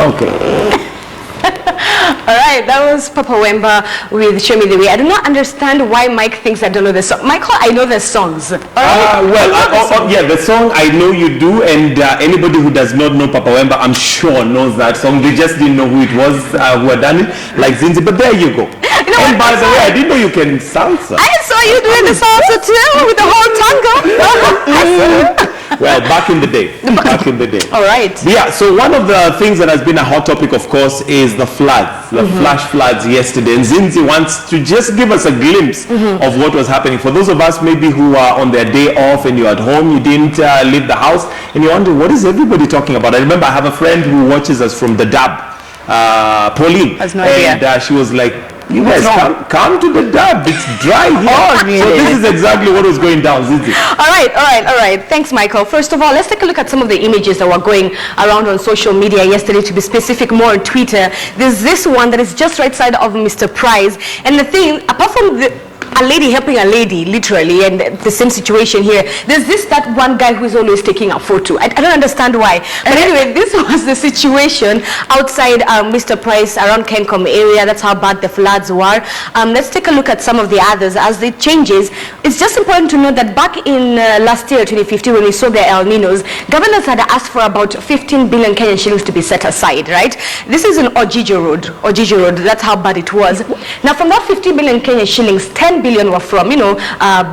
Okay. All right, that was Papa Wemba with Show Me the Way. I do not understand why Mike thinks I don't know the song. Michael, I know the songs. All right? Yeah, the song I know you do, and anybody who does not know Papa Wemba, I'm sure knows that song. They just didn't know who it was who had done it, like Zinzi. But there you go. You know and by the way, I didn't know you can salsa. I saw you doing the salsa too with the whole tango. Well, back in the day. Back in the day. All right. Yeah, so one of the things that has been a hot topic, of course, is the floods, the flash floods yesterday. And Zinzi wants to just give us a glimpse of what was happening. For those of us maybe who are on their day off and you're at home, you didn't leave the house, and you wonder, what is everybody talking about? I remember I have a friend who watches us from the Dab, Pauline. Has no idea. And she was like, you guys come to the Dab, it's dry here. Oh, really? So this is exactly what was going down, Zinzi. All right. Thanks, Michael. First of all, let's take a look at some of the images that were going around on social media yesterday, to be specific, more on Twitter. There's this one that is just right side of Mr. Price. And the thing, apart from a lady helping a lady, literally, and the same situation here, there's that one guy who is always taking a photo. I don't understand why. But anyway, this was the situation outside Mr. Price, around Kencom area. That's how bad the floods were. Let's take a look at some of the others as it changes. It's just important to note that back in last year, 2015, when we saw the El Ninos, governors had asked for about 15 billion Kenyan shillings to be set aside, right? This is in Ojijo Road. That's how bad it was. Now, from that 15 billion Kenyan shillings, 10 billion were from,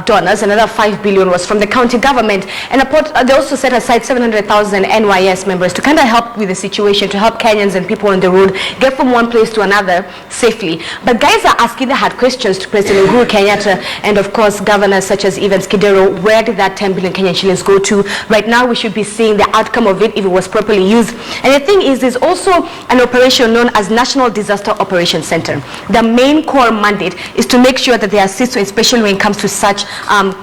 donors. Another 5 billion was from the county government. And they also set aside 700,000 NYS members to kind of help with the situation, to help Kenyans and people on the road get from one place to another safely. But guys are asking, they had questions to President Uhuru Kenyatta and, of course, governors such as Evans Kidero. Where did that 10 billion Kenyan shillings go to? Right now, we should be seeing the outcome of it if it was properly used. And the thing is, there's also an operation known as National Disaster Operations Center. The main core mandate is to make sure that they assist, especially when it comes to such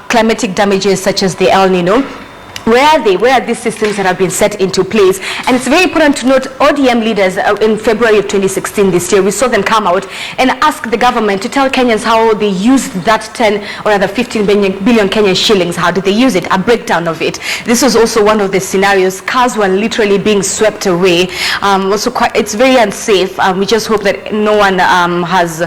climatic damages such as the El Nino. Where are they? Where are these systems that have been set into place? And it's very important to note ODM leaders in February of 2016 this year, we saw them come out and ask the government to tell Kenyans how they used that 10 or rather 15 billion Kenyan shillings. How did they use it? A breakdown of it. This was also one of the scenarios. Cars were literally being swept away. It's very unsafe. We just hope that no one has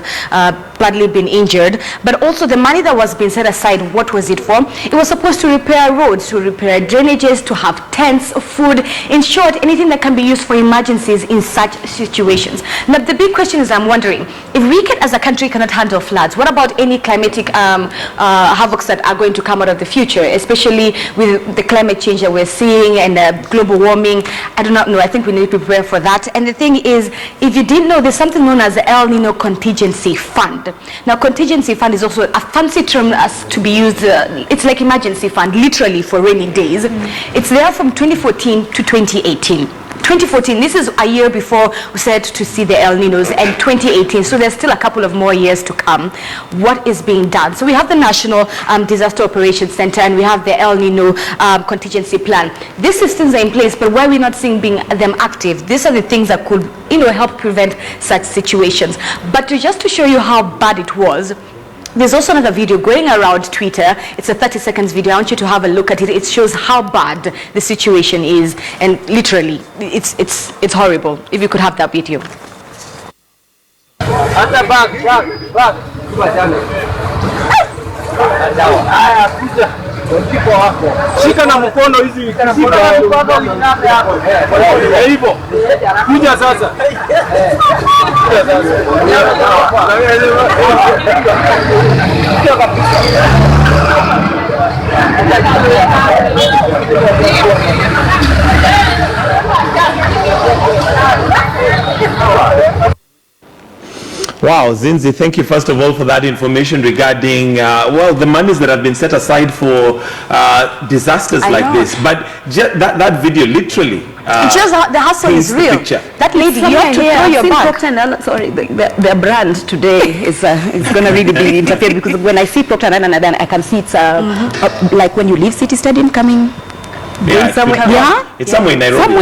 badly been injured. But also the money that was being set aside, what was it for? It was supposed to repair roads, to repair drainages, to have tents, food, in short, anything that can be used for emergencies in such situations. Now, the big question is, I'm wondering, if we as a country cannot handle floods, what about any climatic havocs that are going to come out of the future, especially with the climate change that we're seeing and global warming? I do not know. I think we need to prepare for that. And the thing is, if you didn't know, there's something known as the El Nino Contingency Fund. Now, contingency fund is also a fancy term as to be used. It's like emergency fund, literally, for rainy days. It's there from 2014 to 2018. 2014, this is a year before we said to see the El Ninos, and 2018, so there's still a couple of more years to come. What is being done? So we have the National Disaster Operations Center, and we have the El Nino Contingency Plan. These systems are in place, but why are we not seeing them active? These are the things that could, help prevent such situations. But just to show you how bad it was, there's also another video going around Twitter. It's a 30 seconds video. I want you to have a look at it. It shows how bad the situation is, and literally, it's horrible. If you could have that video. Shika na mkono hizi hivyo. Kuja sasa. Wow, Zinzi, thank you first of all for that information regarding, the monies that have been set aside for disasters like this. But that video literally just the hustle is real. That lady, you have to throw your back. Sorry, their brand today is going to really be interfered, because when I see Procter & Gamble, then I can see it's like when you leave City Stadium coming. It's somewhere in Nairobi.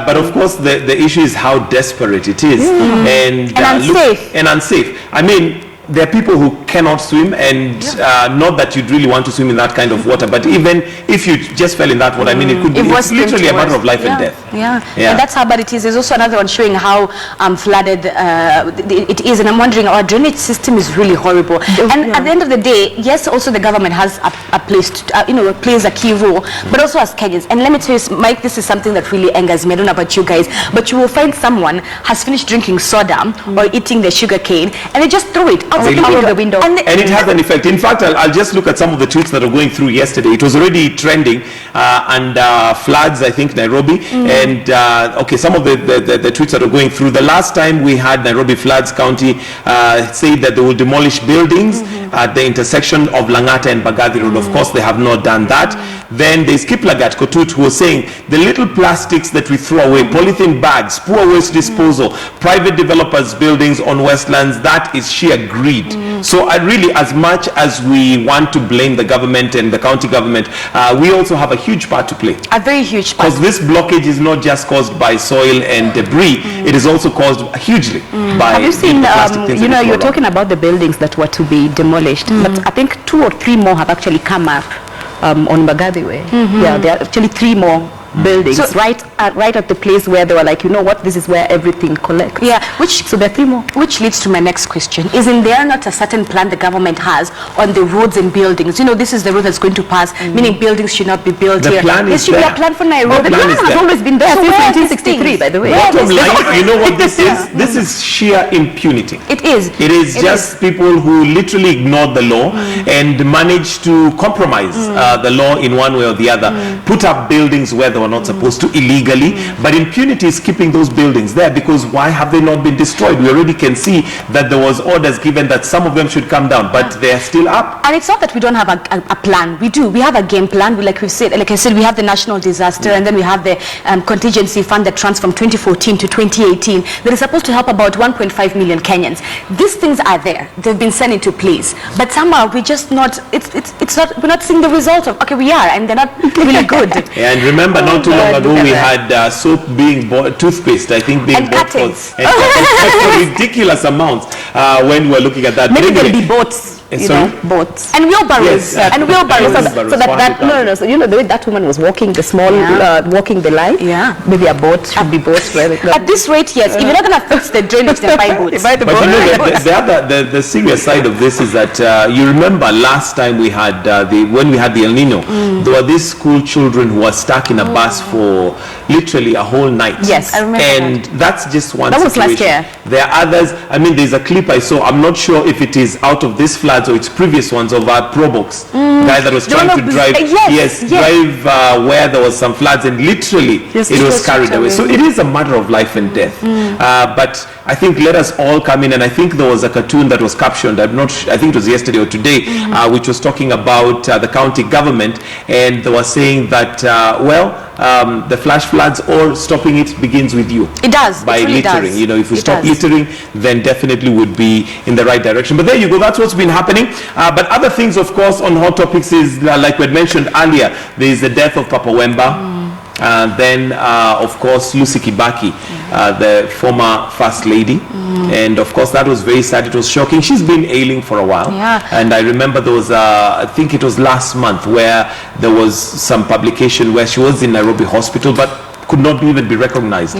But of course, the issue is how desperate it is and unsafe. I mean, there are people who cannot swim, and not that you'd really want to swim in that kind of water, but even if you just fell in that water, I mean, it could be it's literally a matter of life and death. Yeah, and that's how bad it is. There's also another one showing how flooded it is, and I'm wondering, our drainage system is really horrible. And at the end of the day, yes, also the government has a place, to, plays a key role, but also as Kenyans. And let me tell you, Mike, this is something that really angers me. I don't know about you guys, but you will find someone has finished drinking soda or eating the sugar cane, and they just throw it out the window. And it has an effect. In fact, I'll just look at some of the tweets that are going through yesterday. It was already trending, and floods, I think, Nairobi. And some of the tweets that are going through. The last time we had Nairobi Floods County say that they will demolish buildings at the intersection of Langata and Bagathi Road. Of course, they have not done that. Then there's Kiplagat Kotut, who was saying the little plastics that we throw away, polythene bags, poor waste disposal, private developers' buildings on Westlands, that is sheer greed. So really, as much as we want to blame the government and the county government, we also have a huge part to play. A very huge part. Because this blockage is not just caused by soil and debris, it is also caused hugely by Have you seen, the plastic things that you're talking about the buildings that were to be demolished, but I think 2 or 3 more have actually come up on Bagathi Way. Yeah, there are actually 3 more buildings, so, right at the place where they were like, you know what, this is where everything collects. Yeah, so there are 3 more. Which leads to my next question. Isn't there not a certain plan the government has on the roads and buildings? This is the road that's going to pass, meaning buildings should not be built here. There should be a plan for Nairobi. The plan has always been there since 1963, by the way. You know what this is? This is sheer impunity. It is. It is just people who literally ignore the law and manage to compromise the law in one way or the other, put up buildings where they were not supposed to illegally, but impunity is keeping those buildings there, because why have they not been destroyed? We already can see that there was orders given that some of them should come down, but they are still up. And it's not that we don't have a plan. We do. We have a game plan. Like I said, we have the national disaster, and then we have the contingency fund that runs from 2014 to 2018 that is supposed to help about 1.5 million Kenyans. These things are there. They've been sent into place, but somehow we're just not. It's not. We're not seeing the result of. Okay, we are, and they're not really good. And remember, not too long ago we had soap being bought, toothpaste, I think, being bought for ridiculous amounts when we were looking at that. Maybe there'll be boats. Boats and wheelbarrows and wheelbarrows. So that so the way that woman was walking the small walking the line, maybe a boat should be boats where at this rate, yes. If you're not going to fix the drainage, then buy boats. But the serious side of this is that you remember last time we had when we had the El Nino, there were these school children who were stuck in a bus for literally a whole night. Yes, I remember. And that's just one situation. Was last year. There are others. I mean, there's a clip I saw. I'm not sure if it is out of this flood or its previous ones of our Probox guy that was trying to drive drive where there was some floods, and literally it was carried away. So it is a matter of life and death. But I think let us all come in, and I think there was a cartoon that was captioned, I think it was yesterday or today, which was talking about the county government, and they were saying that the flash floods or stopping it begins with you. It does. By really littering. Does. If we stop littering, then definitely would be in the right direction. But there you go, that's what's been happening. But other things, of course, on hot topics is, like we had mentioned earlier, there is the death of Papa Wemba. Then, of course, Lucy Kibaki, the former First Lady. And, of course, that was very sad. It was shocking. She's been ailing for a while. Yeah. And I remember there was, I think it was last month, where there was some publication where she was in Nairobi hospital, but could not even be recognized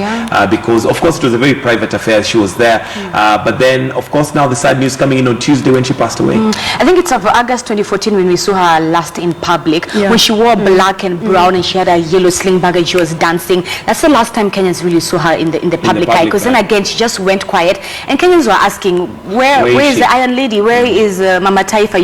because, of course, it was a very private affair. She was there. But then, of course, now the sad news coming in on Tuesday when she passed away. I think it's of August 2014 when we saw her last in public, when she wore black and brown and she had a yellow sling bag and she was dancing. That's the last time Kenyans really saw her in the public eye, because then again she just went quiet, and Kenyans were asking, where is the Iron Lady? Where is Mama Taifa,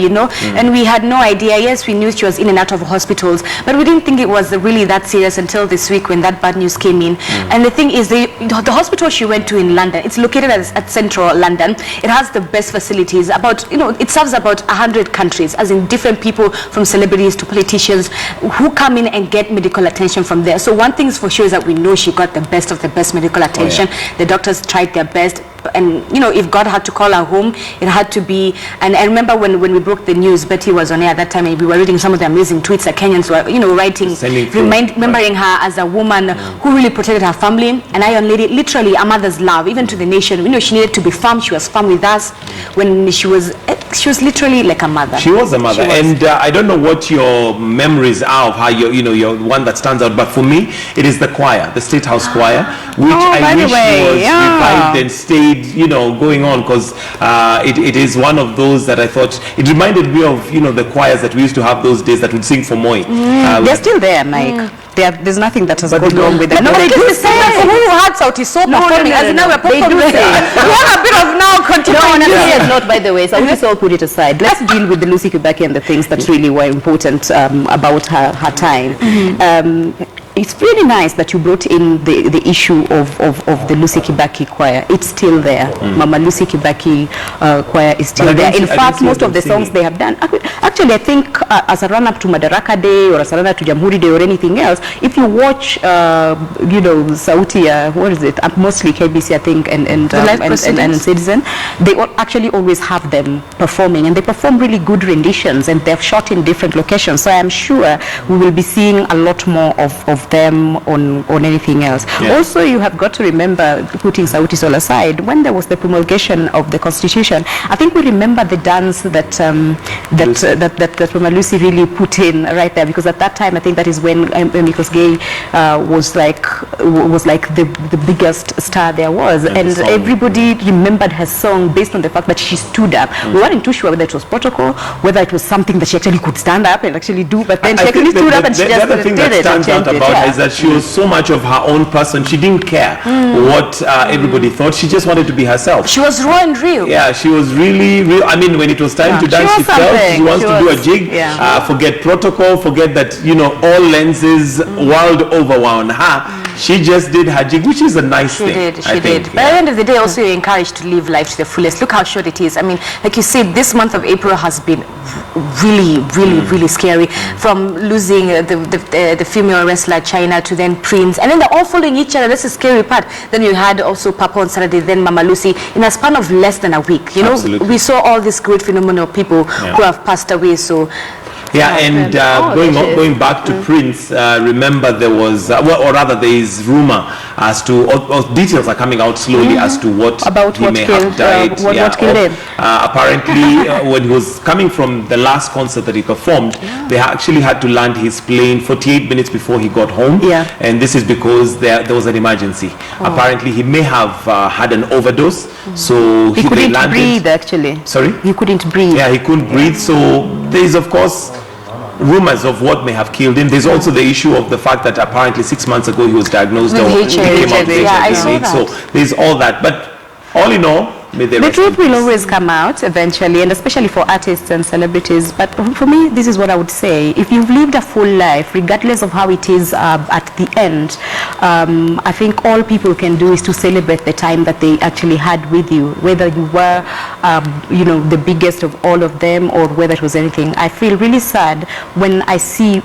And we had no idea. Yes, we knew she was in and out of hospitals, but we didn't think it was really that serious until this week when that bad news came in. And the thing is, the hospital she went to in London, it's located at central London. It has the best facilities. It serves about 100 countries, as in different people, from celebrities to politicians, who come in and get medical attention from there. So one thing is for sure is that we know she got the best of the best medical attention. The doctors tried their best. and you know, if God had to call her home, it had to be. And I remember when we broke the news, Betty was on air at that time, and we were reading some of the amazing tweets that Kenyans were, you know, writing, remembering her as a woman who really protected her family, an Iron Lady, literally a mother's love, even to the nation. You know, she needed to be firm. She was firm with us when she was literally like a mother. She was a mother, and I don't know what your memories are of how you're one that stands out, but for me, it is the choir, the State House choir, which I wish was revived and stayed, you know, going on, because it is one of those that I thought, it reminded me of, you know, the choirs that we used to have those days that would sing for Moi. They're still there, Mike. There's nothing that has gone wrong with them. No, they do the same. Who had Sauti Sol performing? As now we're performing. We have a bit of now continuing. Not, by the way. So let's all put it aside. Let's deal with the Lucy Kibaki and the things that really were important about her time. It's really nice that you brought in the issue of the Lucy Kibaki choir. It's still there. Mama Lucy Kibaki choir is still there. In fact, most of the songs they have done. Actually, I think as a run-up to Madaraka Day or as a run-up to Jamhuri Day or anything else, if you watch, you know, Sauti, what is it? Mostly KBC, I think, and Citizen, they actually always have them performing, and they perform really good renditions, and they've shot in different locations. So I'm sure we will be seeing a lot more of them on anything else. Also, you have got to remember, putting Sauti Sol aside, when there was the promulgation of the Constitution, I think we remember the dance that Mama Lucy really put in right there, because at that time I think that is when Mikos Gay was like the biggest star there was, and everybody remembered her song based on the fact that she stood up. We weren't too sure whether it was protocol, whether it was something that she actually could stand up and actually do, but then she actually stood up and she just did it. The other thing that stands out about is that she was so much of her own person. She didn't care what everybody thought. She just wanted to be herself. She was raw and real. Yeah, she was really real. I mean, when it was time to dance, she felt she wants to do a jig. Forget protocol, forget that, you know, all lenses world over on her. She just did her jig, which is a nice thing. She did. But at the end of the day, also you're encouraged to live life to the fullest. Look how short it is. I mean, like you said, this month of April has been really scary. From losing the female wrestler China to then Prince, and then they're all following each other. That's the scary part. Then you had also Papa on Saturday, then Mama Lucy, in a span of less than a week. You know, we saw all these great phenomenal people who have passed away. So. Yeah, and going back to Prince, remember there was, or rather there is rumor as to, or details are coming out slowly as to what he may have died. What killed him? Apparently, when he was coming from the last concert that he performed, they actually had to land his plane 48 minutes before he got home. And this is because there was an emergency. Apparently, he may have had an overdose. So he couldn't breathe, actually. Sorry? He couldn't breathe. Yeah, he couldn't breathe. So there is, of course, rumors of what may have killed him. There's also the issue of the fact that apparently 6 months ago he was diagnosed with HIV. I saw that. So there's all that. But all in all, the truth will always come out eventually, and especially for artists and celebrities. But for me, this is what I would say: if you've lived a full life, regardless of how it is at the end, I think all people can do is to celebrate the time that they actually had with you, whether you were you know, the biggest of all of them, or whether it was anything. I feel really sad when I see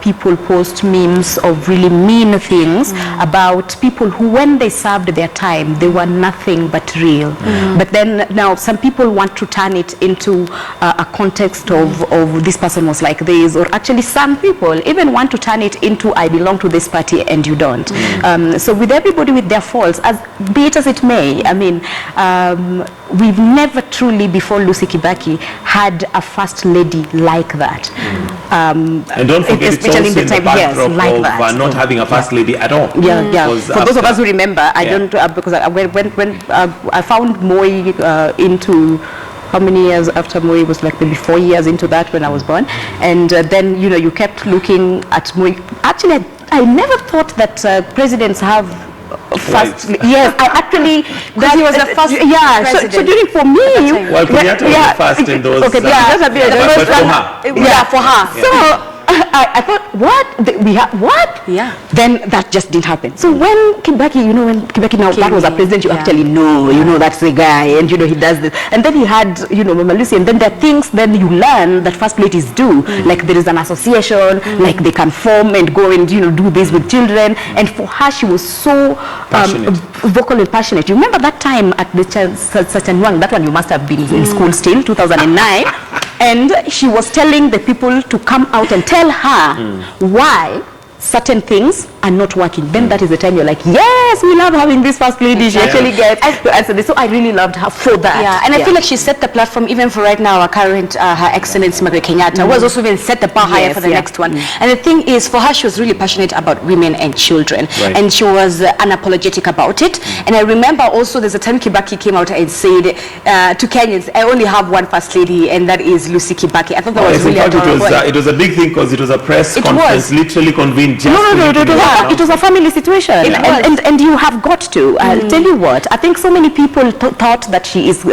people post memes of really mean things about people who, when they served their time, they were nothing but real. But then now some people want to turn it into a context of this person was like this, or actually some people even want to turn it into I belong to this party and you don't. So with everybody with their faults, as be it as it may, I mean, we've never truly before Lucy Kibaki had a first lady like that. And don't forget, it's also in the backdrop of not having a first lady at all. For those of us who remember, I don't, because when I found Moi into, how many years after Moi? Was like maybe 4 years into that when I was born, and then, you know, you kept looking at Moi. Actually, I never thought that presidents have first. Yes, I actually, that he was the first president. So during, for me, well, Kenyatta was the first in those. Okay, for her. So I thought, what? We have what? Yeah. Then that just didn't happen. So when Kibaki, when Kibaki now that was a president, you actually know, that's the guy, and he does this. And then he had, Mama Lucy, and then there are things then you learn that first ladies do. Like there is an association, like they can form and go and do this with children. And for her, she was so vocal and passionate. You remember that time at the Sachanwang, that one you must have been in school still, 2009. And she was telling the people to come out and tell her why certain things are not working. Then that is the time you're like, yes, we love having this first lady. She actually gets to answer this. So I really loved her for that. Yeah, and I feel like she set the platform even for right now. Our current, Her Excellency Margaret Kenyatta was also even set the bar higher for the next one. And the thing is, for her, she was really passionate about women and children, and she was unapologetic about it. And I remember also there's a time Kibaki came out and said to Kenyans, I only have one first lady, and that is Lucy Kibaki. I thought that was really adorable. It was a big thing because it was a press conference, literally convened. It was a family situation, and you have got to. I'll tell you what. I think so many people thought that she is,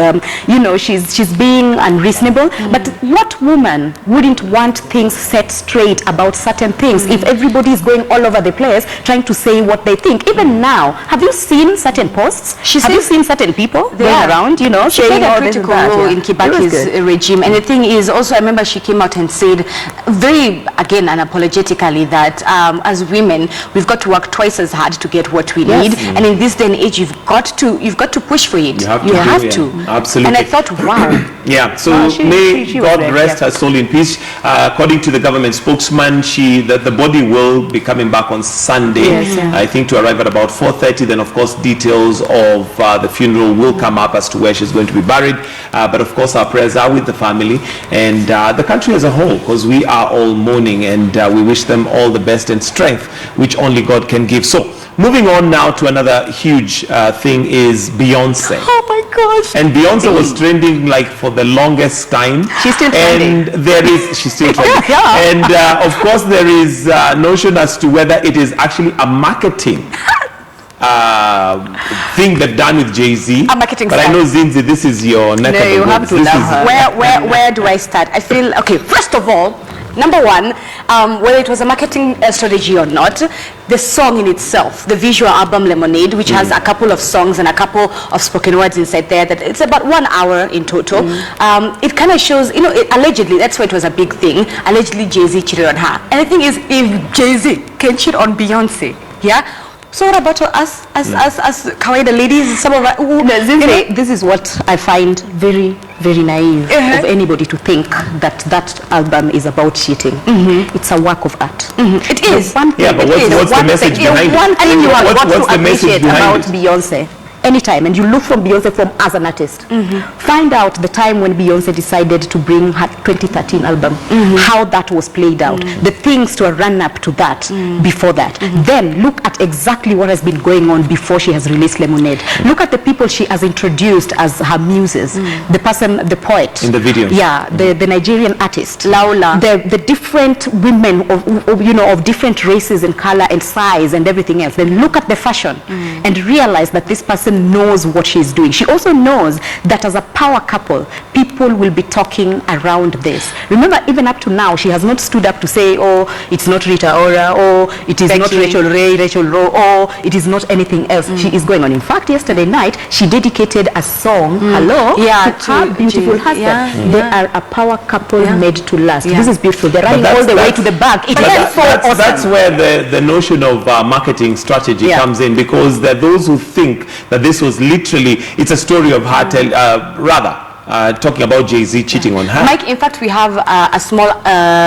she's being unreasonable. But what woman wouldn't want things set straight about certain things if everybody is going all over the place trying to say what they think? Even now, have you seen certain posts? Have you seen certain people going around? She played a critical role in Kibaki's regime. And the thing is, also I remember she came out and said, very again unapologetically, that as women, we've got to work twice as hard to get what we need, and in this day and age, you've got to push for it. You have to. Absolutely. And I thought, wow. Yeah. So may God rest her soul in peace. According to the government spokesman, the body will be coming back on Sunday. I think to arrive at about 4:30. Then, of course, details of the funeral will come up as to where she's going to be buried. But of course, our prayers are with the family and the country as a whole, because we are all mourning, and we wish them all the best and strength which only God can give. So moving on now to another huge thing is Beyoncé. Oh my gosh. And Beyoncé was trending like for the longest time. She's still trending. And she's still trending. And of course there is notion as to whether it is actually a marketing thing they've done with Jay-Z. A marketing but style. I know Zinzi, this is your neck of the woods. You have to love her. Where do I start? I feel, okay, first of all, number one, whether it was a marketing strategy or not, the song in itself, the visual album Lemonade, which has a couple of songs and a couple of spoken words inside there, that it's about 1 hour in total. It kind of shows, allegedly, that's why it was a big thing. Allegedly, Jay-Z cheated on her. And the thing is, if Jay-Z can cheat on Beyoncé, so what about us as kawaida ladies? Some of us, this is what I find very, very naive of anybody to think that album is about cheating. It's a work of art. It is. But what's the message behind it? One thing you have got to appreciate about it? Beyoncé, anytime, and you look from Beyoncé as an artist, find out the time when Beyoncé decided to bring her 2013 album, how that was played out, the things to run up to that, before that. Then look at exactly what has been going on before she has released Lemonade. Look at the people she has introduced as her muses, the person, the poet. In the video. Yeah, the Nigerian artist. Laula. The different women of different races and color and size and everything else. Then look at the fashion and realize that this person knows what she's doing. She also knows that as a power couple, people will be talking around this. Remember, even up to now, she has not stood up to say, oh, it's not Rita Ora, or it is not Rachel Ray, Rachel Rowe, or it is not anything else. She is going on. In fact, yesterday night, she dedicated a song, Hello, to her beautiful husband. They are a power couple made to last. This is beautiful. They're running all the way to the back. That's where the notion of marketing strategy comes in, because there are those who think that this was literally, it's a story of her talking about Jay-Z cheating on her. Mike, in fact, we have a small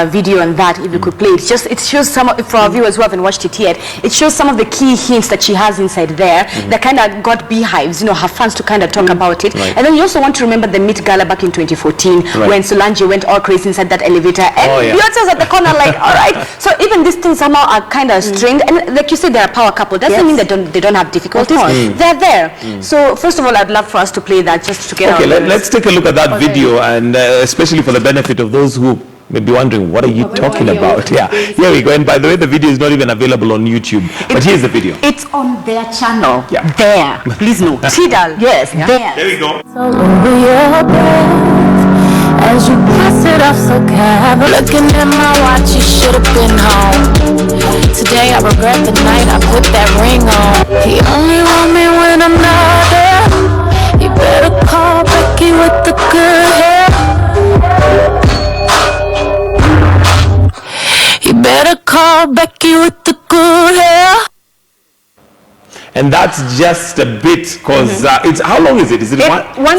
video on that, if you could play it. It shows some, for our viewers who haven't watched it yet, it shows some of the key hints that she has inside there that kind of got beehives, her fans to kind of talk about it. And then you also want to remember the Met Gala back in 2014 when Solange went all crazy inside that elevator. And Beyonce was at the corner like, all right. So even these things somehow are kind of strained. And like you said, they're a power couple. Doesn't mean they don't have difficulties. They're there. So first of all, I'd love for us to play that just to get our let's take a look at that video, and especially for the benefit of those who may be wondering, what are you talking about? Here we go. And by the way, the video is not even available on YouTube, but here's the video. It's on their channel. There, please note. Tidal. Yes, there. There we go. as you pass it off so casual. Looking at my watch, you should've been home. Today I regret the night I put that ring on. He only want me when I'm not there. You better call Becky with the good hair. You better call Becky with the good hair. And that's just a bit, because it's, how long is it? Is it 1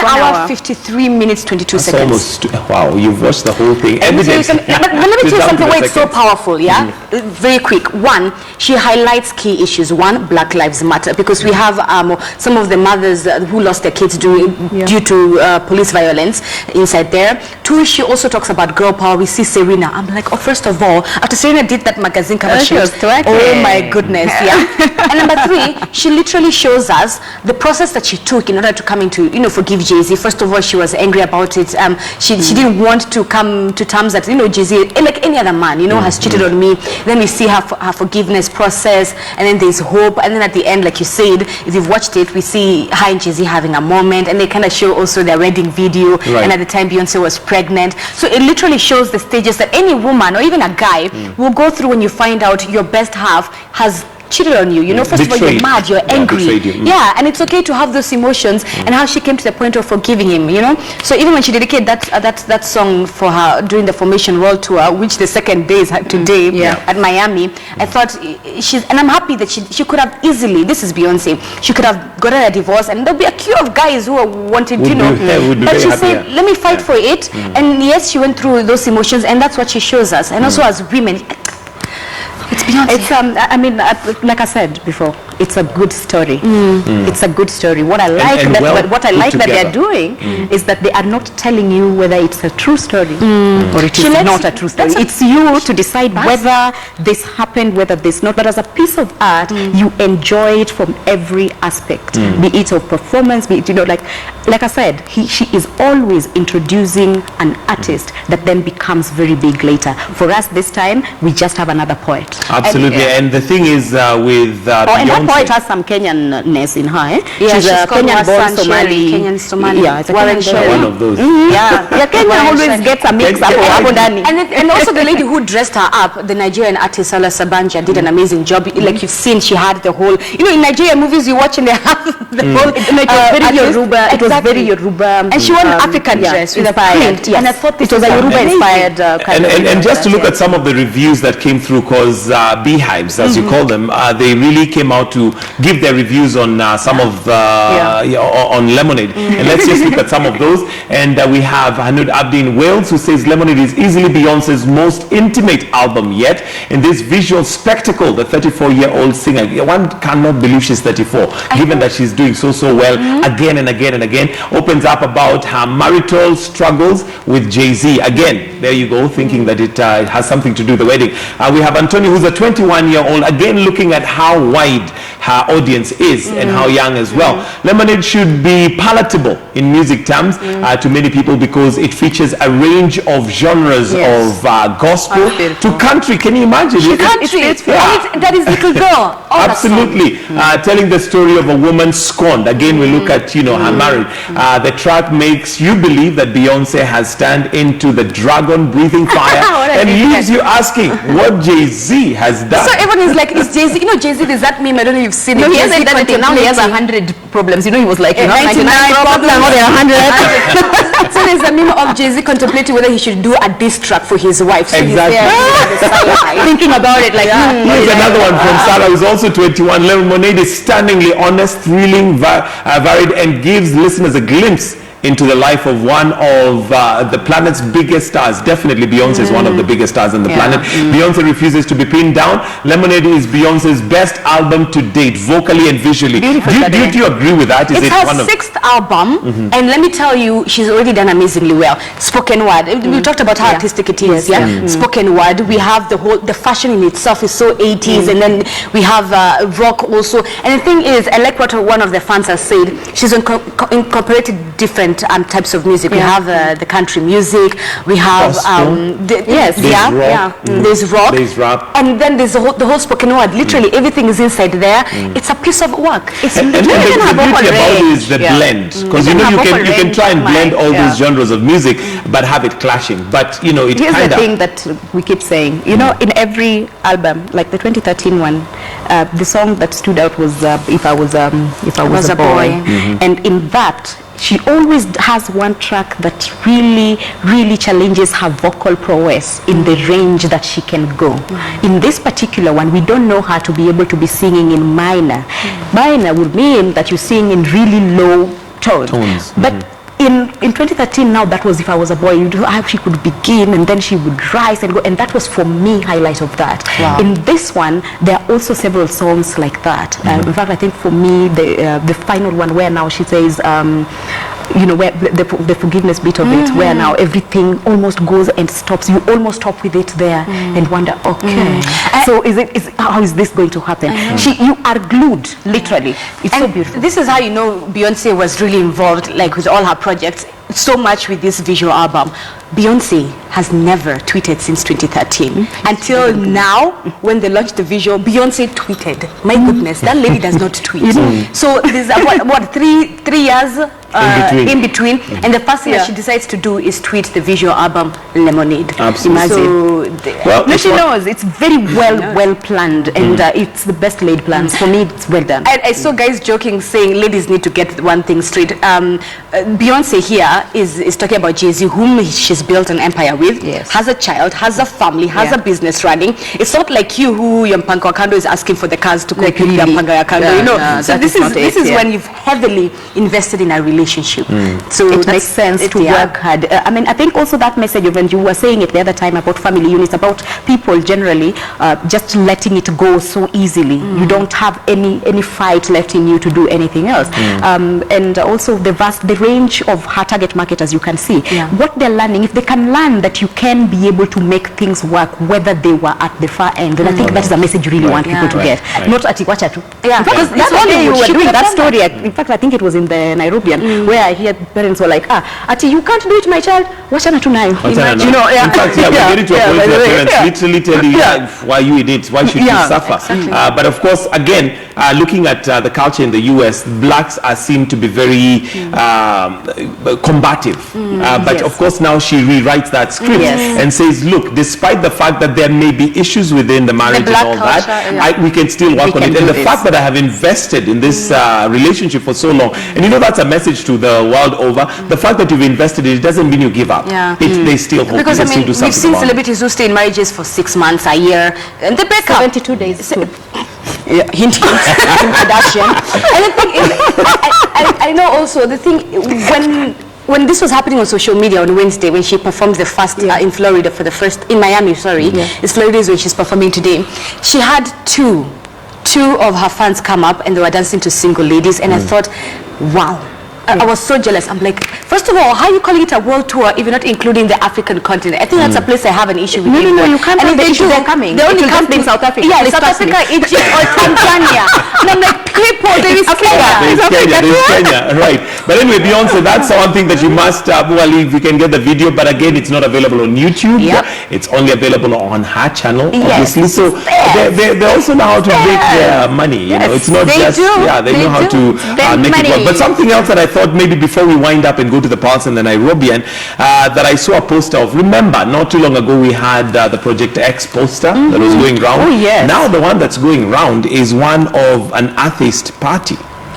hour, 53 minutes, 22 seconds. Almost, wow, you've watched the whole thing. But let me tell you something why it's so powerful, yeah? Very quick. One, she highlights key issues. One, Black Lives Matter, because we have some of the mothers who lost their kids due to police violence inside there. Two, she also talks about girl power. We see Serena. I'm like, oh, first of all, after Serena did that magazine cover shoot, oh my goodness, yeah. And number three, she literally shows us the process that she took in order to come into, forgive Jay-Z. First of all, she was angry about it. She didn't want to come to terms that, Jay-Z, like any other man, has cheated on me. Then we see her forgiveness process, and then there's hope. And then at the end, like you said, if you've watched it, we see her and Jay-Z having a moment, and they kind of show also their wedding video. Right. And at the time, Beyoncé was pregnant. So it literally shows the stages that any woman or even a guy will go through when you find out your best half has cheated on you. First of all, you're mad, you're angry. Yeah, and it's okay to have those emotions, and how she came to the point of forgiving him, So even when she dedicated that song for her during the Formation World Tour, which the second day is today at Miami, I thought and I'm happy that she could have easily, this is Beyonce, she could have gotten a divorce, and there'll be a queue of guys who wanted, but she said, let me fight for it. And yes, she went through those emotions, and that's what she shows us. And also as women, it's Beyonce. It's like I said before, it's a good story. It's a good story. What I like that they're doing is that they are not telling you whether it's a true story or it is not a true story. It's you to decide whether this happened, whether this not. But as a piece of art, you enjoy it from every aspect, be it of performance, be it, like I said, she is always introducing an artist that then becomes very big later. For us this time, we just have another poet. Absolutely, and the thing is with Beyonce, and that poet has some Kenyanness in her. Yeah, she's a Kenyan-born Somali. Somali. Yeah, it's a one of those. Kenya always gets a mix up. And also the lady who dressed her up, the Nigerian artist Salah Sabanja, did an amazing job. Like you've seen, she had the whole. In Nigerian movies, you watch and they have the whole. It was very Yoruba. And she wore an African dress with a print. And I thought it was a Yoruba-inspired kind of. And just to look at some of the reviews that came through, because beehives, as you call them, they really came out to give their reviews on some of on Lemonade. And let's just look at some of those. And we have Hanud Abdi in Wales, who says Lemonade is easily Beyonce's most intimate album yet. In this visual spectacle, the 34-year-old singer, one cannot believe she's 34, given that she's doing so well again and again and again, opens up about her marital struggles with Jay-Z. Again, there you go, thinking that it has something to do with the wedding. We have Antonio, who's a 21-year-old, again looking at how wide her audience is and how young as well. Lemonade should be palatable in music terms to many people, because it features a range of genres of gospel to country. Can you imagine? That is little girl. Absolutely. Telling the story of a woman scorned. Again, we look at, her marriage. The track makes you believe that Beyonce has turned into the dragon breathing fire and leaves you asking what Jay-Z has done. So everyone is like, is Jay-Z, Jay-Z, there's that meme, I don't know if you've seen it. He hasn't done it, now he has 100 problems. He was like, 99 problems, more than 100. So there's a meme of Jay-Z contemplating whether he should do a diss track for his wife. So exactly. He's there, thinking about it, like, Here's another one from Sarah, who's also 21. Lemonade is stunningly honest, thrilling, varied, and gives listeners a glimpse into the life of one of the planet's biggest stars. Definitely Beyonce is one of the biggest stars on the planet. Beyonce refuses to be pinned down. Lemonade is Beyonce's best album to date, vocally and visually. Do you agree with that? It's her sixth album, and let me tell you, she's already done amazingly well. Spoken word. We talked about how artistic it is. Spoken word. We have the fashion in itself is so 80s, and then we have rock also. And the thing is, I like what one of the fans has said. She's incorporated different different types of music. We have the country music. We have there's rock. There's rap. And then there's the whole spoken word. Literally everything is inside there. It's a piece of work. It's And the beauty about it is the blend, because you can try and blend all those genres of music, but have it clashing. But you know, it here's kind the of thing that we keep saying. You know, in every album, like the 2013 one, the song that stood out was "If I Was a Boy," and in that, she always has one track that really challenges her vocal prowess in the range that she can go. In this particular one, we don't know her to be able to be singing in minor. Minor would mean that you sing in really low tones. But in 2013 now, that was "If I Was a Boy." You know how she could begin and then she would rise and go, and that was for me highlight of that. In this one, there are also several songs like that. In fact, I think for me the final one where now she says you know, where the forgiveness bit of it, where now everything almost goes and stops. You almost stop with it there and wonder, okay, so how is this going to happen? You are glued, literally. It's so beautiful. This is how you know Beyonce was really involved, like with all her projects, so much with this visual album. Beyonce has never tweeted since 2013 until now. When they launched the visual, Beyonce tweeted. My goodness, that lady does not tweet. So there's what 3 years in between, and the first thing that she decides to do is tweet the visual album Lemonade. Absolutely. So she knows it's very well planned, and it's the best laid plans. For me, it's well done. I saw guys joking, saying ladies need to get one thing straight. Beyonce here is talking about Jay-Z, whom she's built an empire with, has a child, has a family, has a business running. It's not like you, who your Mpango Wakando is asking for the cars to compete with your Mpango Wakando, you know. So this is when you've heavily invested in a relationship. So it makes sense to work hard. I mean, I think also that message of, and you were saying it the other time about family units, about people generally just letting it go so easily. You don't have any fight left in you to do anything else. And also the range of her target market, as you can see, what they're learning, if they can learn that you can be able to make things work whether they were at the far end, then I think that is a message you really want people to get. Not ati wacha tu. Because that's what you were doing that story. In fact, I think it was in the Nairobian where I hear parents were like, ati you can't do it, my child. Wachana tu nayo. You know, in fact, we get it to a point where parents literally tell you, why you did it, why should you suffer? But of course, again, looking at the culture in the US, blacks are seen to be very combative. But of course, now she rewrites that script and says, look, despite the fact that there may be issues within the marriage and all culture, that, we can still work on it. And the fact that I have invested in this relationship for so long, and you know, that's a message to the world over. The fact that you've invested in it doesn't mean you give up. They still hope. Because I mean, do we've seen celebrities who stay in marriages for 6 months, a year, and they break up. 72 days. Hint, Kardashian. And the thing is, I know also the thing when this was happening on social media on Wednesday, when she performed the first in Florida for the first in Miami, it's Florida is when she's performing today. She had two of her fans come up and they were dancing to Single Ladies, and I thought, wow. I was so jealous. I'm like, first of all, how are you calling it a world tour if you're not including the African continent? I think that's a place I have an issue with. No, you can't. And if they're coming, they only come in South Africa. Yeah, South Africa, Egypt, or Tanzania. And I'm like, people, there is Kenya. There's Kenya, right? But anyway, Beyonce, that's one thing that you must. Well, if you can get the video, but again, it's not available on YouTube. It's only available on her channel, obviously. So they also know how to make their money. You know, it's not just they know how to make it work. But something else that I thought maybe before we wind up and go to the Pulse and the Nairobian, that I saw a poster of. Remember, not too long ago we had the Project X poster that was going round. Now the one that's going round is one of an atheist party.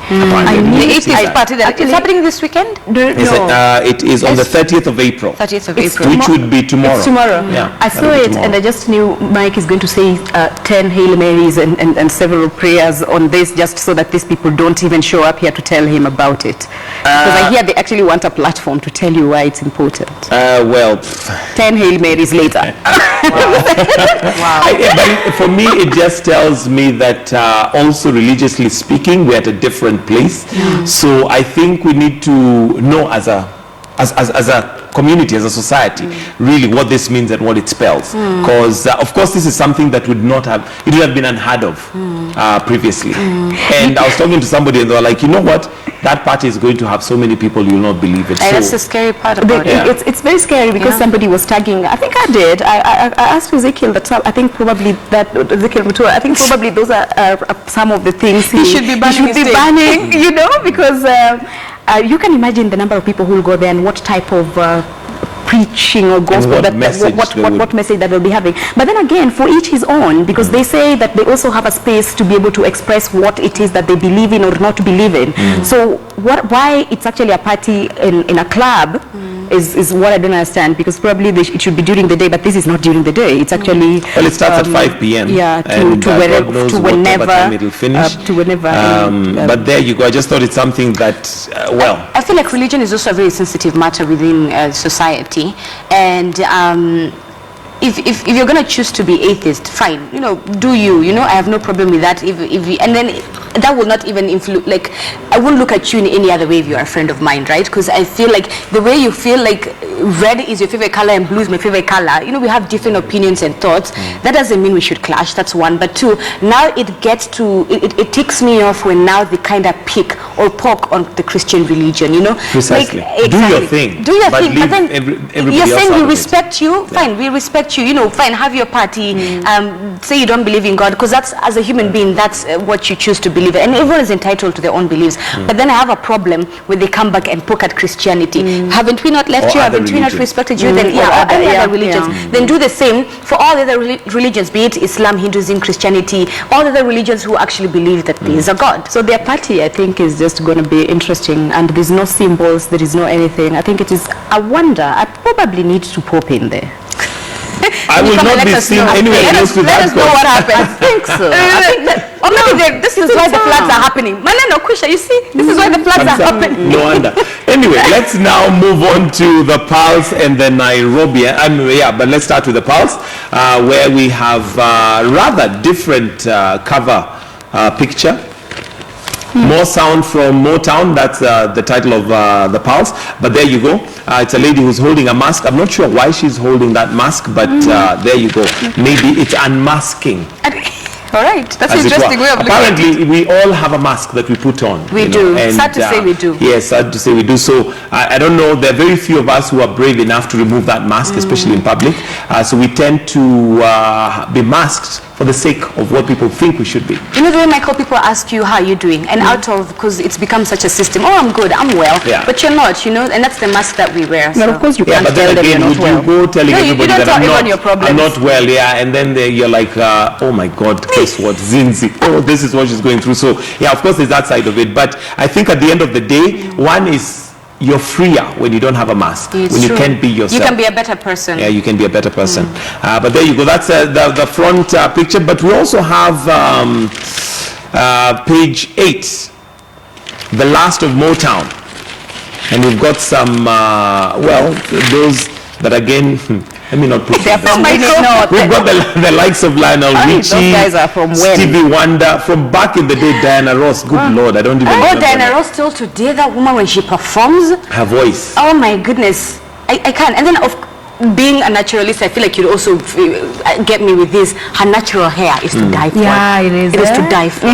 The atheist party that is happening this weekend? It is on the 30th of April. 30th of April. Which would be tomorrow. It's tomorrow. Yeah, I saw it and I just knew Mike is going to say 10 Hail Marys and several prayers on this, just so that these people don't even show up here to tell him about it. Because I hear they actually want a platform to tell you why it's important. 10 Hail Marys later. But for me, it just tells me that also religiously speaking, we're at a different place. So I think we need to know as a as a community, as a society, really what this means and what it spells. Because of course this is something that would have been unheard of previously. And I was talking to somebody and they were like, you know what, that party is going to have so many people you'll not believe it. That's the scary part about it. It's very scary because somebody was tagging, I think I did, I asked Ezekiel that I think probably Ezekiel Mutua, I think probably those are some of the things he should be banning, you know, because you can imagine the number of people who will go there and what type of preaching or gospel what message that they'll be having. But then again, for each his own, because they say that they also have a space to be able to express what it is that they believe in or not believe in. So why it's actually a party in a club is what I don't understand, because probably it should be during the day, but this is not during the day. It's actually well, it starts at 5 p.m. Yeah, to whenever it'll finish. But there you go. I just thought it's something that I feel like religion is also a very sensitive matter within society, and if you're going to choose to be atheist, fine, you know, do you know, I have no problem with that. If and then that will not even influence, like, I wouldn't look at you in any other way if you're a friend of mine, right? Because I feel like the way you feel like red is your favorite color and blue is my favorite color, you know, we have different opinions and thoughts. That doesn't mean we should clash, that's one. But two, now it gets to, it ticks me off when now they kind of pick or poke on the Christian religion, you know. Precisely. Like, do your thing. Do your thing, but then everybody you're saying we else respect you, fine, we respect you, you know, fine, have your party, say you don't believe in God, because that's, as a human being, that's what you choose to believe in, and everyone is entitled to their own beliefs. But then I have a problem when they come back and poke at Christianity. Haven't we not left you? Haven't we not respected you? Then other religions. Then do the same for all the other religions, be it Islam, Hinduism, Christianity, all the other religions who actually believe that there is a God. So their party, I think, is just going to be interesting, and there's no symbols, there is no anything. I think it is, I wonder, I probably need to pop in there. I will not be seen anywhere close to that. Let us know what happens. I think so. I think that, or maybe this is why the floods are happening. Maleno, Kusha, you see, this is why the floods are happening. No wonder. Anyway, let's now move on to the Pulse and the Nairobian. But let's start with the Pulse, where we have rather different cover picture. More sound from Motown, that's the title of the Pulse. But there you go. It's a lady who's holding a mask. I'm not sure why she's holding that mask, but there you go. Maybe it's unmasking. All right, that's an interesting way of looking at it. Apparently, we all have a mask that we put on. We do. And, sad to say we do. Yes, sad to say we do. So I don't know. There are very few of us who are brave enough to remove that mask, especially in public. So we tend to be masked for the sake of what people think we should be. You know the way, Michael, people ask you, how are you doing? And out of, because it's become such a system, oh, I'm good, I'm well. Yeah. But you're not, you know, and that's the mask that we wear. So. Of course you can't tell them you're not well. You go telling everybody that I'm not well, and then you're like, oh my God, guess what, Zinzi, oh, this is what she's going through. So yeah, of course there's that side of it. But I think at the end of the day, one is, you're freer when you don't have a mask, when you can't be yourself. You can be a better person. Yeah, you can be a better person. But there you go. That's the front picture. But we also have page 8, the last of Motown. And we've got some, those that again, let me not put they're from We've got the likes of Lionel Richie, those guys are from when? Stevie Wonder, from back in the day, Diana Ross. Good Lord, I don't even remember. Oh, Diana Ross still today, that woman when she performs. Her voice. Oh my goodness. I can't. And then being a naturalist, I feel like you'd also get me with this. Her natural hair is to die for. Yeah, it is. It is to die for.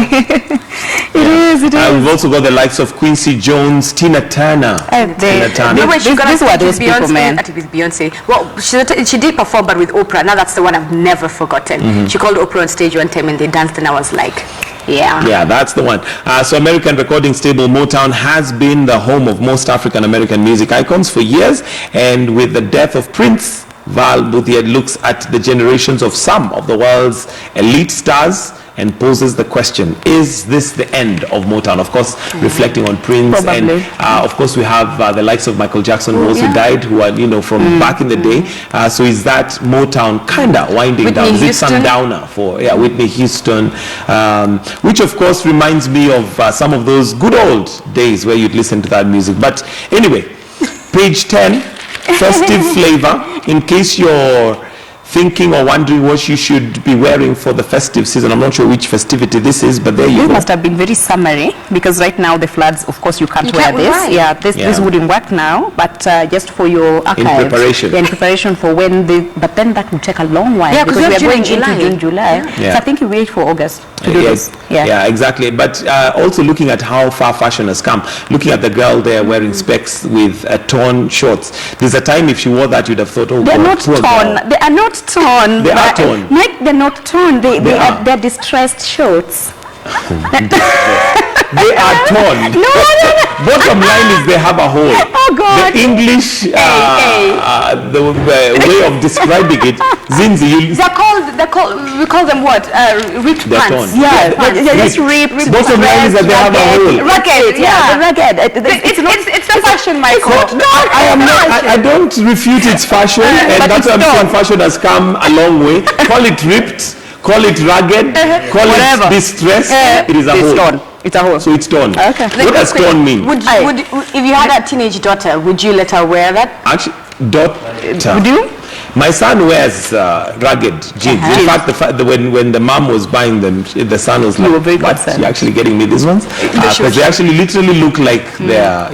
It is. We've also got the likes of Quincy Jones, Tina Turner. Tina Turner. These were those people, man. With Beyoncé. Well, she did perform, but with Oprah. Now that's the one I've never forgotten. She called Oprah on stage one time and they danced, and I was like, yeah, that's the one. So American recording stable Motown has been the home of most African American music icons for years, and with the death of Prince, Val Bouthier looks at the generations of some of the world's elite stars and poses the question, is this the end of Motown? Of course, reflecting on Prince. Probably. And of course we have the likes of Michael Jackson, who also died, who are, from back in the day. So is that Motown kind of winding Whitney down? Houston. Is it sundowner for Whitney Houston? Which of course reminds me of some of those good old days where you'd listen to that music. But anyway, page 10, festive flavor, in case you're thinking or wondering what she should be wearing for the festive season. I'm not sure which festivity this is, but there you This go. must have been very summary, because right now the floods, of course, you can't wear this. right. Yeah, this Yeah. wouldn't work now, but just for your archives. preparation. Yeah, in preparation for when but then that would take a long while, Yeah, 'cause because we we have are June going and into July. June, July. Yeah. So I think you wait for August to do this. Yeah, exactly. But also looking at how far fashion has come, looking at the girl there wearing specs with torn shorts. There's a time if she wore that, you'd have thought, oh, They're God, not poor torn. girl. They are not torn. They are torn. Mike, they're not torn. They are. They're distressed shorts. They are torn. No. Bottom line is they have a hole. Oh, God. The English, the way of describing it, Zinzi, we call them what? Ripped they're pants. torn. Yeah, pants. they're just ripped. Bottom line is that they have a hole. Rugged, Yeah, yeah. rugged. It's the fashion, Michael. I am not. I don't refute its fashion, and But that's why I'm it's saying torn. fashion has come a long way. Call it ripped, call it rugged, call Whatever. it distressed. It is a It's hole. torn. It's a hole. So it's torn. Okay. What does torn mean? If you had a teenage daughter, would you let her wear that? Actually, daughter. Would you? My son wears rugged jeans. In fact, when the mom was buying them, the son was like, were very "What? concerned. You're actually getting me these ones?" Because they actually literally look like they're,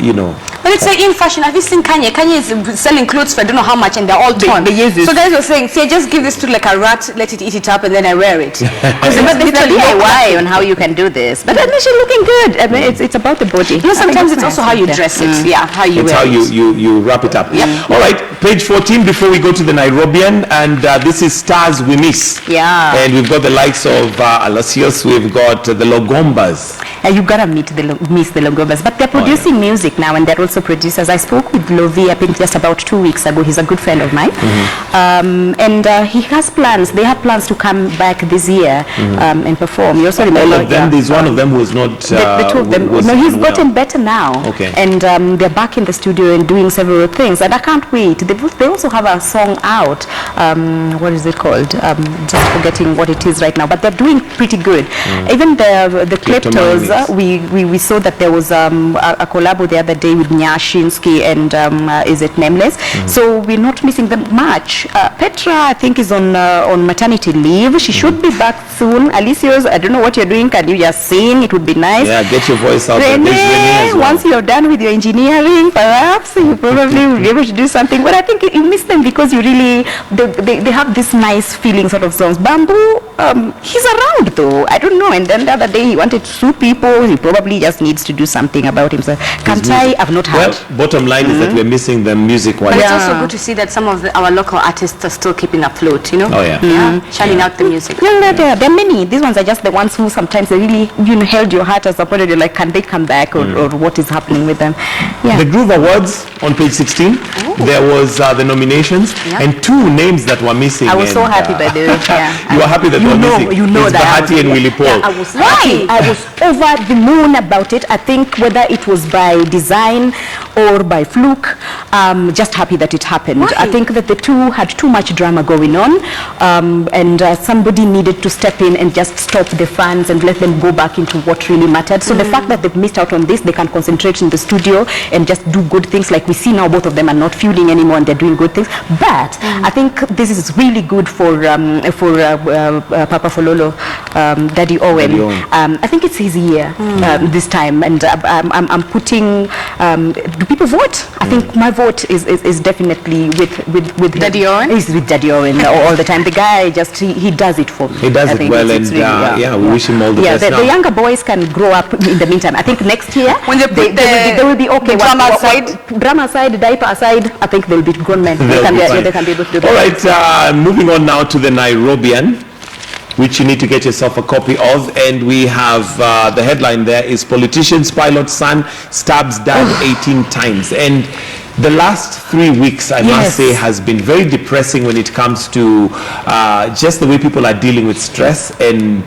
But it's in fashion. Have you seen Kanye? Kanye is selling clothes for I don't know how much, and they're all torn. they use it. So guys were saying, see, I just give this to like a rat, let it eat it up, and then I wear it. But there's a DIY on how you can do this. But at least you're looking good. I mean, it's about the body. You know, sometimes it's also how you dress it. Yeah, how you It's wear how it. you wrap it up. All right, page 14 before we go to the Nairobian, and this is Stars We Miss. Yeah. And we've got the likes of Alosios, we've got the Logombas. You've got to miss the Logobas. But they're producing music now, and they're also producers. I spoke with Lovi, I think just about 2 weeks ago. He's a good friend of mine. And he has plans. They have plans to come back this year and perform. You also remember, All of them, there's one of them who was not... the two of them. was No, he's unwell. gotten better now. Okay. And they're back in the studio and doing several things. And I can't wait. They also have a song out. What is it called? Just forgetting what it is right now. But they're doing pretty good. Even the Kleptos, we saw that there was a collab the other day with Nyashinsky and is it Nameless? So we're not missing them much. Petra, I think, is on maternity leave. She should be back soon. Alicios, I don't know what you're doing. Can you just sing? It would be nice. Yeah, get your voice out there. There's Renee as well. Once you're done with your engineering, perhaps you probably will be able to do something. But I think you miss them because you really, they have this nice feeling sort of songs. Bamboo, he's around though. I don't know. And then the other day he wanted to sue people. He probably just needs to do something about himself. Can't I? I've not heard. Well, bottom line is that we're missing them music-wise. But it's also good to see that some of our local artists are still keeping afloat, you know? Oh, yeah. Yeah, shining out the music. Yeah, there are many. These ones are just the ones who sometimes they really held your heart and supported you. Like, can they come back or what is happening with them? Yeah. The Groove Awards on page 16, there was the nominations and two names that were missing. I was so and, happy by the way. Yeah. You were happy that they were missing. You know It's that. Bahati and Willie Paul. Yeah, I was happy. I was over the moon about it. I think whether it was by design or by fluke, just happy that it happened. Why? I think that the two had too much drama going on, and somebody needed to step in and just stop the fans and let them go back into what really mattered. So the fact that they've missed out on this, they can concentrate in the studio and just do good things. Like we see now, both of them are not feuding anymore and they're doing good things. But I think this is really good for Papa Fololo, Daddy Owen. Daddy Owen. I think it's his year this time, and I'm putting. Do people vote? I think my vote is definitely with Daddy Owen? Is with Daddy Owen all the time. The guy just he does it for me. He does I it think well, it's and really, we wish him all the best. The now. younger boys can grow up in the meantime. I think next year When they put they will be okay. the drama aside? Drama aside, diaper aside, I think they'll be grown men. They They'll can be be, fine. they can be able to do that. All right, moving on now to the Nairobian, which you need to get yourself a copy of. And we have the headline there is Politician's Pilot Son Stabs Dad 18 Times. And the last 3 weeks, I must say, has been very depressing when it comes to just the way people are dealing with stress and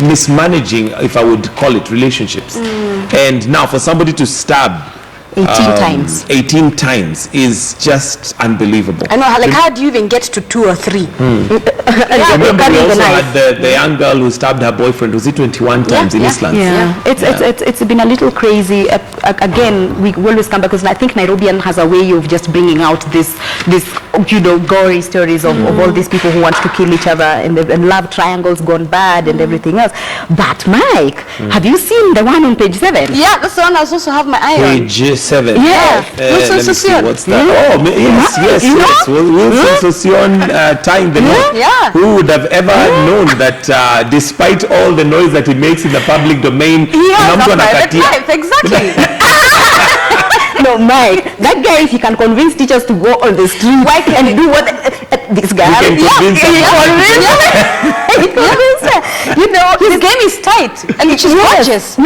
mismanaging, if I would call it, relationships. And now for somebody to stab 18 times. 18 times is just unbelievable. I know, like, how do you even get to 2 or 3? Remember, we also had the young girl who stabbed her boyfriend. Was it 21 times in Eastland? It's been a little crazy. Again, we always come back because I think Nairobian has a way of just bringing out this gory stories of all these people who want to kill each other and love triangles gone bad and everything else. But Mike, have you seen the one on page 7? Yeah, that's the one I was supposed to have my eye on. Page 7. Yeah. Let me see, what's that? Oh, yes. Wilson Sosion tying the knot. Yeah. Who would have ever known that despite all the noise that he makes in the public domain, He has a private life, exactly. No, Mike, that guy, if he can convince teachers to go on the street and do what this guy he can convince his game is tight and she's gorgeous.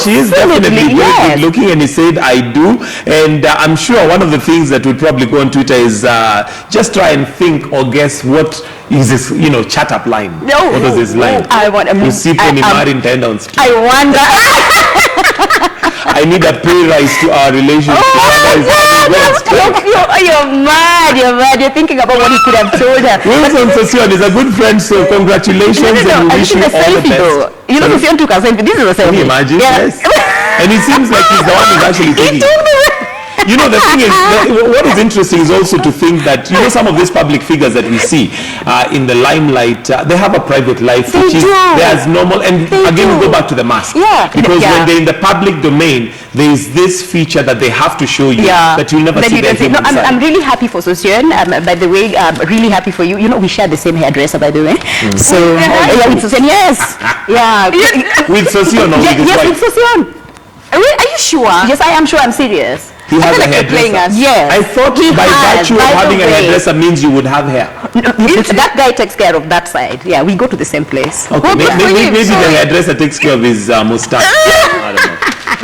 She is definitely very good looking, and he said, I do. And I'm sure one of the things that would probably go on Twitter is just try and think or guess what is this, chat up line. What was his line? I want a I wonder. I need a pay rise to our relationship. You're mad. You're thinking about what he could have told her. Wilson Sosion is a good friend, so congratulations and we wish you all the best. Sosion took a selfie. This is a selfie. Can you imagine? Yes. And it seems like he's the one who's actually taking it. The thing is, what is interesting is also to think that, some of these public figures that we see in the limelight, they have a private life, which is as normal. And again, we go back to the mask. Yeah. Because when they're in the public domain, there is this feature that they have to show you that you'll never see their human side. I'm really happy for Sosion. By the way, I'm really happy for you. We share the same hairdresser, by the way. So, with Sosion, yes. Yeah. With Sosion or with his wife? Yes, with Sosion. Are you sure? Yes, I am sure. I'm serious. He has a hairdresser. Yes. I thought by virtue of having a hairdresser means you would have hair. That guy takes care of that side. Yeah, we go to the same place. Okay, maybe the hairdresser takes care of his mustache. I don't know.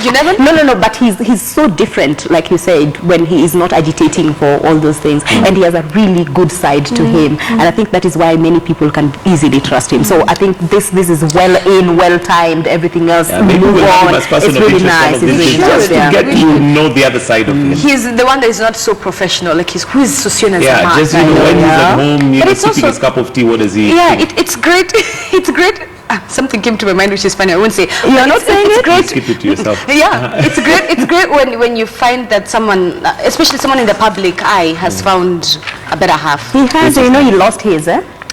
You never? No, but he's so different, like you said, when he is not agitating for all those things, and he has a really good side to him, and I think that is why many people can easily trust him. So I think this is well timed, everything else. Maybe we'll have him as person it's of really interest, nice. It's really just to get to know the other side of him. He's the one that is not so professional. Like who is Sosion as a man? Just when he's at home, sipping his cup of tea, what does he? Yeah, it's great. It's great. Something came to my mind which is funny. I won't say. You're not saying it's it? great. Keep it to yourself. Yeah, it's great. It's great when you find that someone, especially someone in the public eye, has found a better half. He has. He lost his.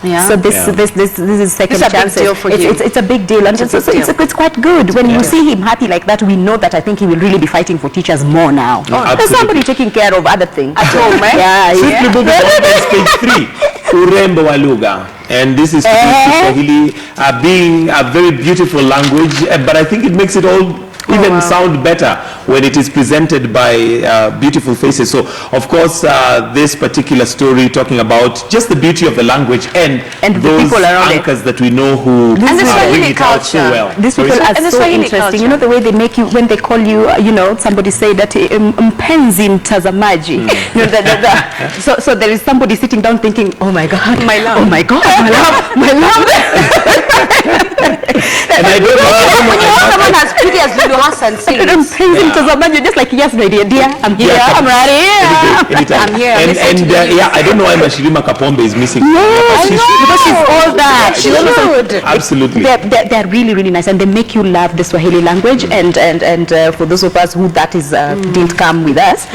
Yeah. So this is second chance. It's a big deal, and it's quite good when you see him happy like that. We know that I think he will really be fighting for teachers more now. There's somebody taking care of other things at home. Simply moving on to page 3. Urembo wa lugha. And this is Swahili being a very beautiful language, but I think it makes it all even sound better when it is presented by beautiful faces. So, of course, this particular story talking about just the beauty of the language and those people around anchors that we know who and the bring it out so well. These people are so interesting. The way they make you, when they call you, somebody say that mpenzi mtazamaji. So there is somebody sitting down thinking, oh my God, my love, oh my God, my love, my love. And I don't know someone as pretty as Lulu Hassan sings. Just like, yes, my dear, I'm here, I'm right here. Anytime. I'm here. And I don't know why Mashirima Kapombe is missing. Yes, because she's all that. She should. Absolutely. They're really, really nice, and they make you love the Swahili language. And for those of us who that is didn't come with us,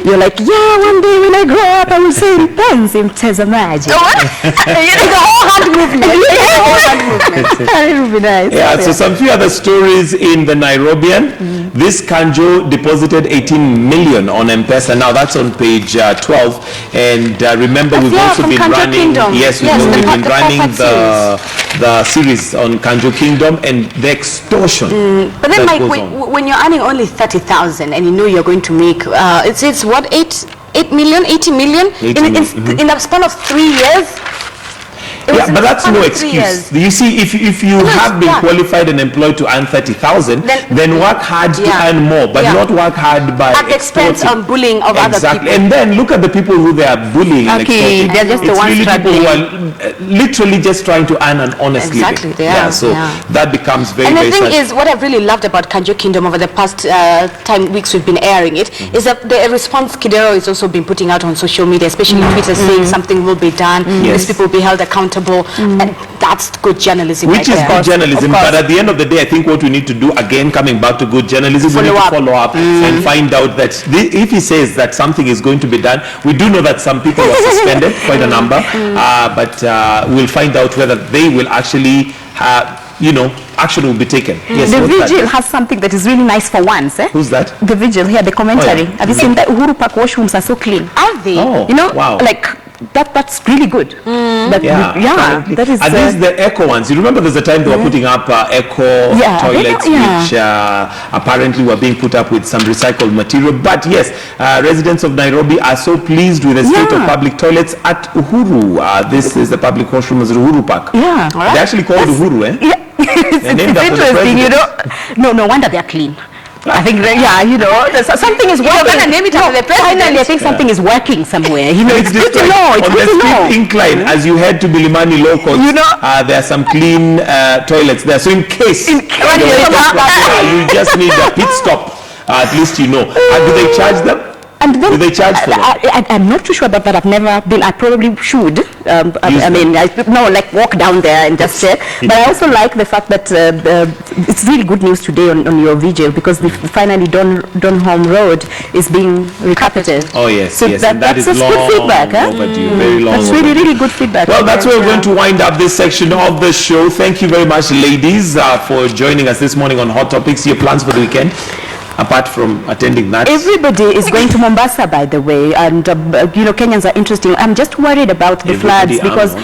you're like, yeah, one day when I grow up, I will say mpenzi mtazamaji. The whole hand movement. It will be nice. Yeah, so some few other stories in the Nairobian. This Kanjo deposited 18 million on M-Pesa. Now that's on page 12. And remember, we've also been running. Yes, we've been running the series on Kanjo Kingdom and the extortion. But then, Mike, when you're earning only 30,000 and you know you're going to make, it's what, 8 million, 80 million in a span of 3 years. It was Yeah, in but the that's span no of 3 excuse. years. You see, if you have been yeah. qualified and employed to earn 30,000, then work hard to Yeah. earn more, but Yeah. not work hard by At the expense extorting. of bullying of other Exactly. people. And then look at the people who they are bullying and Okay, extorting. they're just the It's ones really people who struggling. are literally just trying to earn an honest Exactly, living. they are, So yeah. that becomes very, And the very thing sad. is, what I've really loved about Kanjo Kingdom over the past weeks we've been airing it, is that the response Kidero has also been putting out on social media, especially Twitter, saying something will be done, Yes. these people will be held accountable, and that's good journalism. Which right is there. good journalism, but at the end of the day, I think what we need to do, again, coming back to good journalism, we need to follow up and find out that if he says that something is going to be done, we do know that some people were suspended, quite a number, but we'll find out whether they will actually, action will be taken. Yes, The what's that? Vigil has something that is really nice for once. Who's that? The Vigil here, the commentary. Oh, yeah. Have you seen that Uhuru Park washrooms are so clean? Are they? Oh, You know, wow. like that's really good. That, Apparently. that is. Are these the eco ones? You remember there's a time they were putting up eco Yeah, toilets, yeah. which apparently were being put up with some recycled material. But yes, residents of Nairobi are so pleased with the state of Yeah. public toilets at Uhuru. This is the public washroom at Uhuru Park. Yeah. They actually called Uhuru, eh? Yeah. They're named It's after the interesting, you president. know. No wonder they're clean. I think, something is working. gonna name it after the president. Finally, I think something is working somewhere. You know, it's good to like know. It's on good the to steep know. incline as you head to Bilimani Low Coast, there are some clean toilets there. So in case you just need a pit stop, at least you know. Do they charge them? And then, Do they charge for that? I'm not too sure about that. I've never been. I probably should. Like walk down there and just check. But I also like the fact that it's really good news today on your vigil, because finally Donholm Road is being recarpeted. Oh yes, so yes, and that's is good feedback. overdue, very long That's really, overdue. really good feedback. Well, that's where we're going to wind up this section of the show. Thank you very much, ladies, for joining us this morning on Hot Topics. Your plans for the weekend, apart from attending that? Everybody is going to Mombasa, by the way, and Kenyans are interesting. I'm just worried about the Everybody floods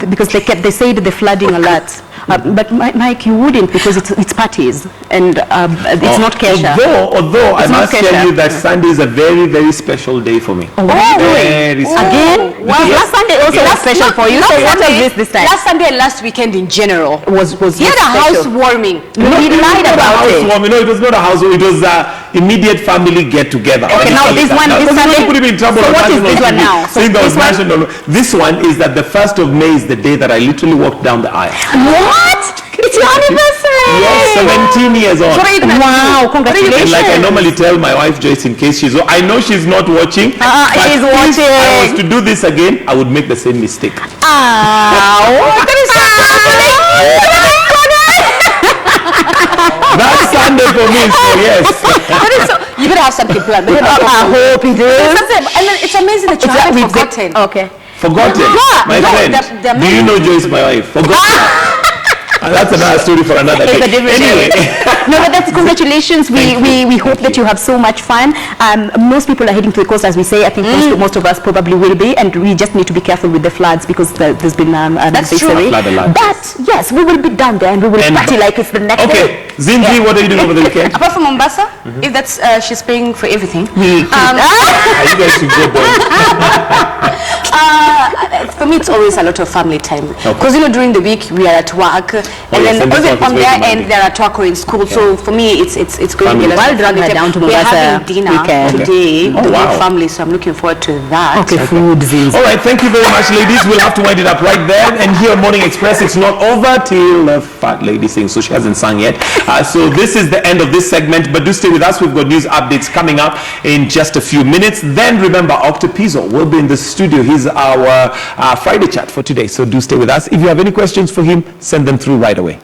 because they said the flooding alert. But Mike, you wouldn't, because it's parties and it's not Kesha. Although I It's not must tell Kesha. you that Sunday is a very, very special day for me. Very special. Again? Well, last Sunday also was special for you. So what was this time? Last Sunday and last weekend in general. Was He had a special. housewarming. He lied about it. It was not a housewarming. It was immediate family get together. Okay, now this one, this Sunday. Sunday. Put him in trouble. So on what is national this one TV, now? So saying that was this one- national. This one is that the 1st of May is the day that I literally walked down the aisle. What? It's your anniversary. Yes, 17 years on. Wow, And congratulations. like I normally tell my wife Joyce, in case she's, I know she's not watching. She's If I watching. was to do this again, I would make the same mistake. That's Sunday for me, so yes. You better have something planned. I hope it is. And then it's amazing that you haven't forgotten. Okay. Forgotten. My no, friend. the Do you know Joyce, my wife? Forgotten. That's another story for another day. It's a different Anyway. No, but that's congratulations. We hope that you have so much fun. Most people are heading to the coast, as we say. I think most of us probably will be, and we just need to be careful with the floods, because there's been an advisory. Flood alert. But yes, we will be down there and we will party like it's the next day. Okay, Zinzi, what are you doing over the weekend? Apart from Mombasa, if that's she's paying for everything. You guys should go both. For me, it's always a lot of family time, because during the week we are at work, and yes, then and this even work is on very their demanding. end they're at work or in school. So for me, it's going to be a lot I'll of drag family her time. down to We're Mombasa having dinner weekend. today, Oh, the wow. whole family, so I'm looking forward to that. Okay, food, Zinzi. All right, thank you very much, ladies. We'll have to wind it up right there. And here on Morning Express, it's not over till the fat lady sings, so she hasn't sung yet. So this is the end of this segment, but do stay with us. We've got news updates coming up in just a few minutes. Then remember, Octopizzo will be in the studio. He's our Friday chat for today, so do stay with us. If you have any questions for him, send them through right away.